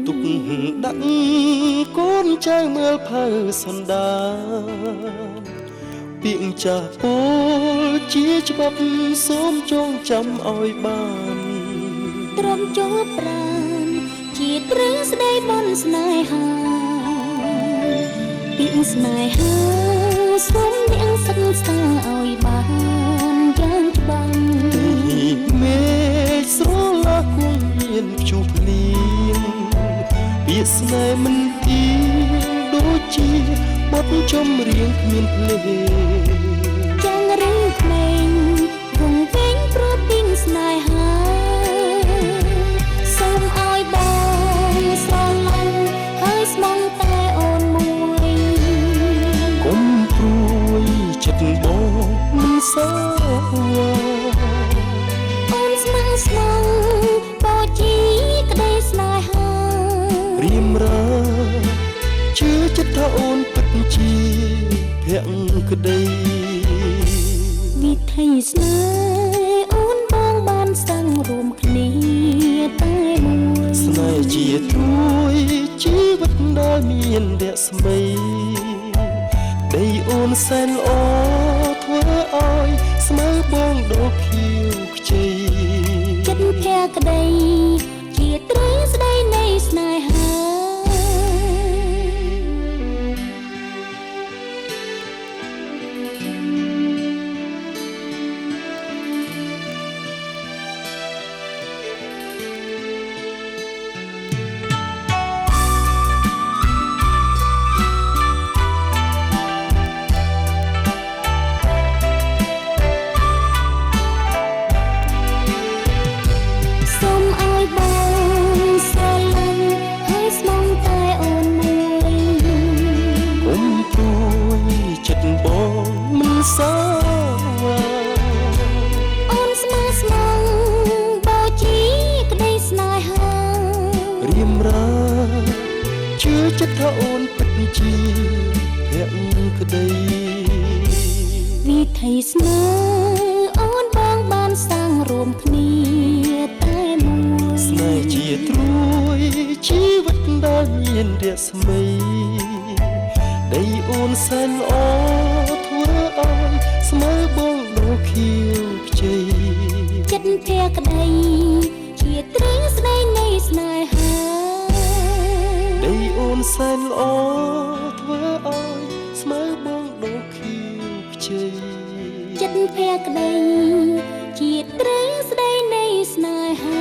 ទុកដាក់កូនចៅមើលផៅសន្តាពាក្យចាស់ពោលជាច្បាប់សូមចងចាំឲ្យបានត្រឹមជួបប្រានជាត្រឹងស្ដីបនស្នេហាពាក្យស្នេហាសូមនាងសិក្សាឲ្យបានយ៉ាងច្បាស់មេឃស្រលាគង់មានព្យុះភ្លៀងពាក្យស្នេហ៍មិនទៀងដូចជាបទចម្រៀងគ្មានភ្លេងចាំងរឹងក្មេងវងវែងព្រោះពីងស្នេហាសូមឲ្យបងស្រឡាញ់ហើយស្មងតែអូនមួយកុំព្រួយចិត្តបងមិនសោអូនស្មងស្មងបោជីក្ដីស្នេហារៀមរាជឿចិត្តថាអូនពិតជាភក្តីវិធីស្នេហ៍អូនបងបានសាំងរួមគ្នាតែមួយស្នេហ៍ជាត្រួយជីវិតដែលមានរស្មីដីអូនសែនល្អធ្វើឲ្យស្មើបងដូចខៀវខ្ចីចិត្តភក្តីជាត្រឹងស្ដីនៃស្នេហាសោអូនស្មងស្មងបោជីក្ដីស្នេហារៀមរាជឿចិត្តថាអូនពិតជាភក្តីវិធីស្នេហ៍អូនបងបានសាំងរួមគ្នាតែមួយស្នេហ៍ជាត្រួយជីវិតដែលមានរស្មីដីអូនសែនល្អធ្វើឲ្យស្មើបងដូចខៀវខ្ចីចិត្តភក្តីជាត្រឹងស្ដីនៃស្នេហាដីអូនសែនល្អធ្វើឲ្យស្មើបងដូចខៀវខ្ចីចិត្តភក្តីជាត្រឹងស្ដីនៃស្នេហា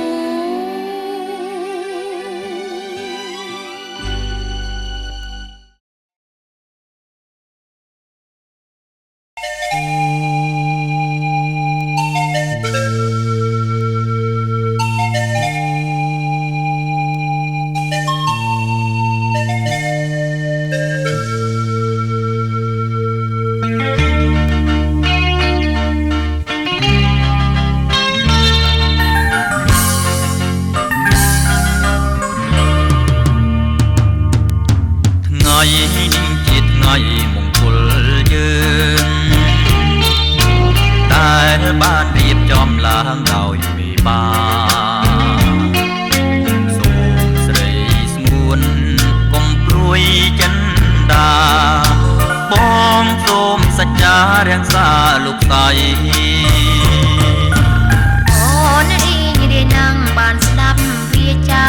ជាថ្ងៃមង្គលយើងដែលបានរៀបចំឡើងដោយមេបាសូមស្រីស្ងួនកុំព្រួយចិនដាបងសូមសច្ចារក្សាលោកស្រីអូនរីងរាយណាំងបានស្ដាប់វាចា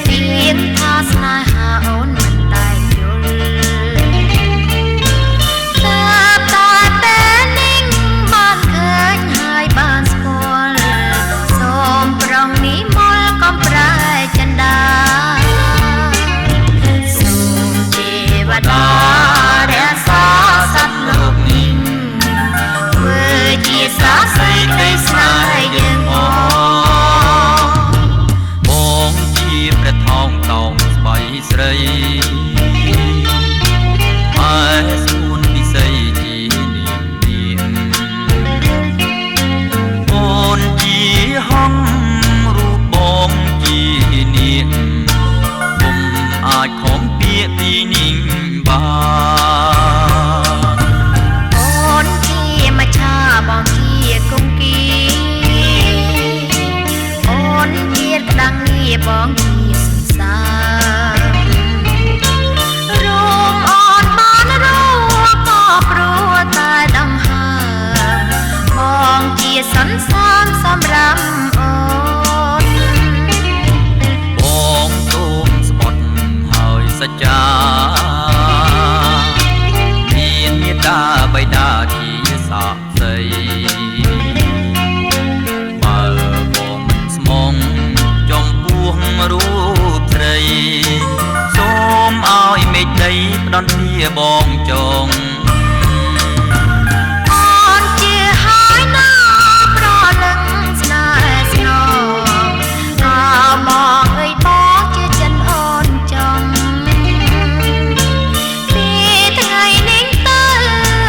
រៀនថាស្នេហាអូនមិនតែយល់តែតែนิ่งបានឃើញហើយបានស្គាល់សូមប្រងនិមលកុំប្រែចិនដាសូមទេវតារក្សាសត្វលោកនេះធ្វើជាសាស័យក្ដីស្នេហ៍យើងបងជាព្រះថោងតោងស្បៃស្រីហើយស្មួនពិសីជានាមអូនជាហងរូបប បងជាសន្សើររូបអូនបានរួក៏ព្រោះតែដង្ហើមបងជាសន្សានសម្រាប់អូនបងសូមស្បត់ហើយសច្ចាមានមេត្តាបិតាជាសាក្សីបើបងមិនស្មងចំពោះរូបស្រីសូមឲ្យមេឃដីផ្ដន់ជាបងចងអូនជាហើយណាប្រលឹងស្នេហ៍ស្នងមកអើយបងជាចិនអូនចង់ពីថ្ងៃនេះទៅ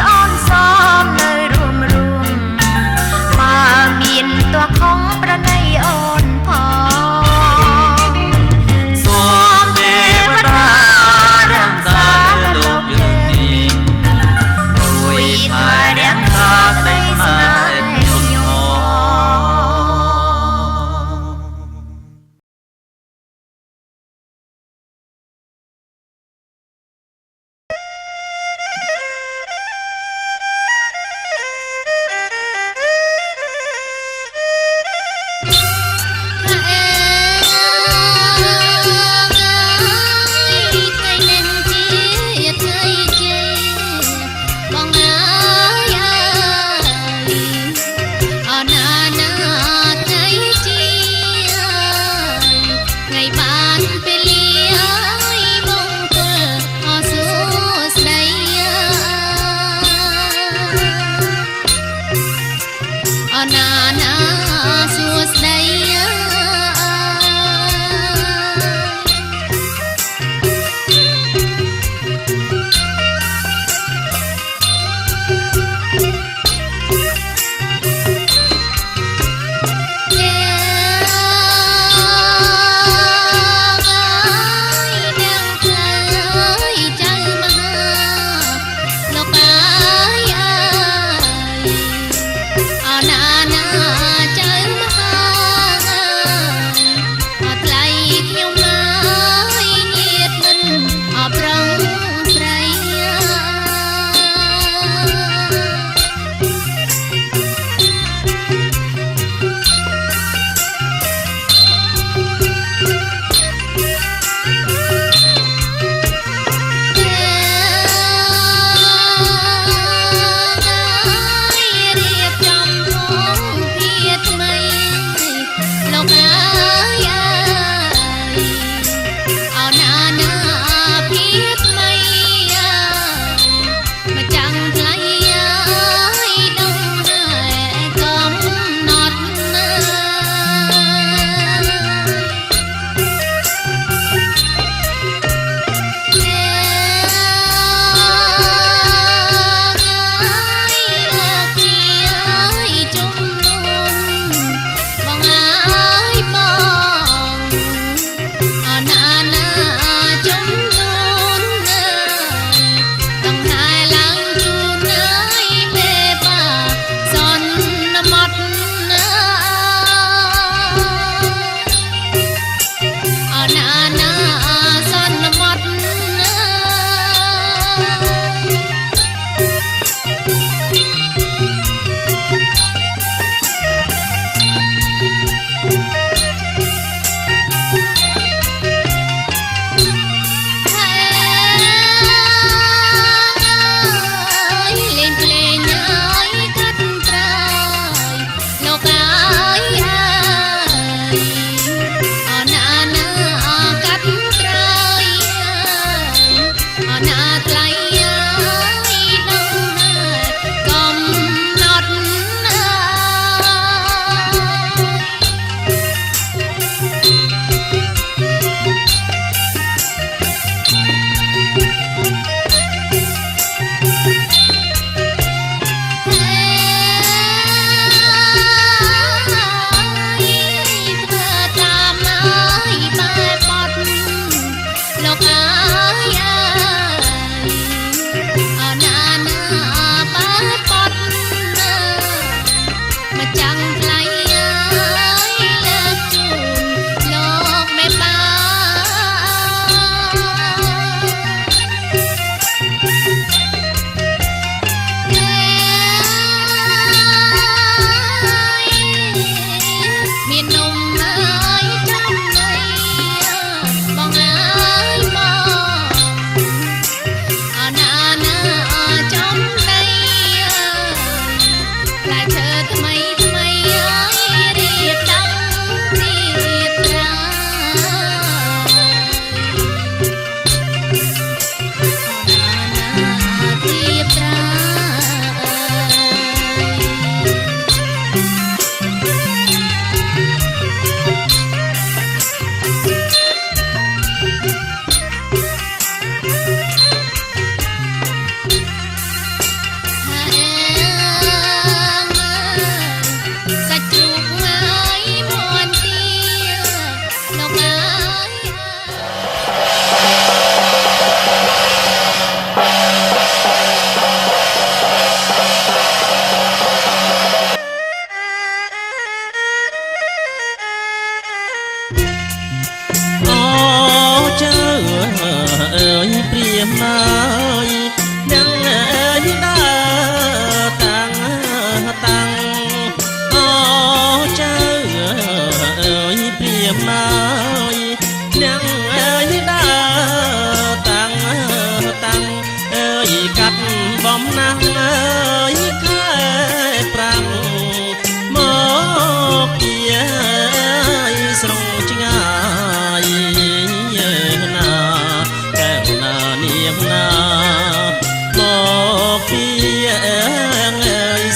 អូនសមនៅរួមបើមានតួខំប្រណីអូនផងសូមទេវតារក្សាលោកយើងនេះ អូចៅអើយព្រាមអើយអ្នកអើយដើរតាំងអូចៅអើយព្រាមអើយអ្នកអើយដើរតាំងអើយកាត់បំណាំងអើយខែប្រាំងមកពីស្រងឆ្ងាយណាកែវណានាងណាមកពី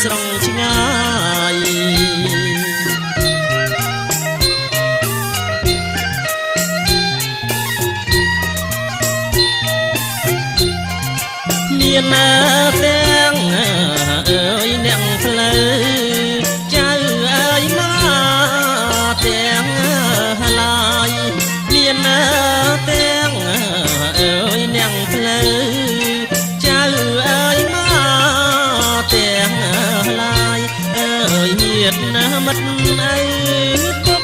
ស្រងឆ្ងាយមានទាំងអើយអ្នកផ្លូវចៅអើយមកទាំងឡាយមានទាំងអើយអ្នកផ្លូវចៅអើយមកទាំងឡាយអើយញាតិមិត្តអើយពុក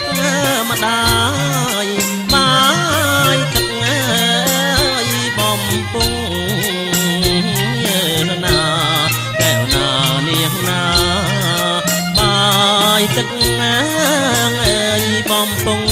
ម្ដាយបាយទឹកអើយបំពុងណាកែវណានាងណាបាយទឹកអើយបំពុង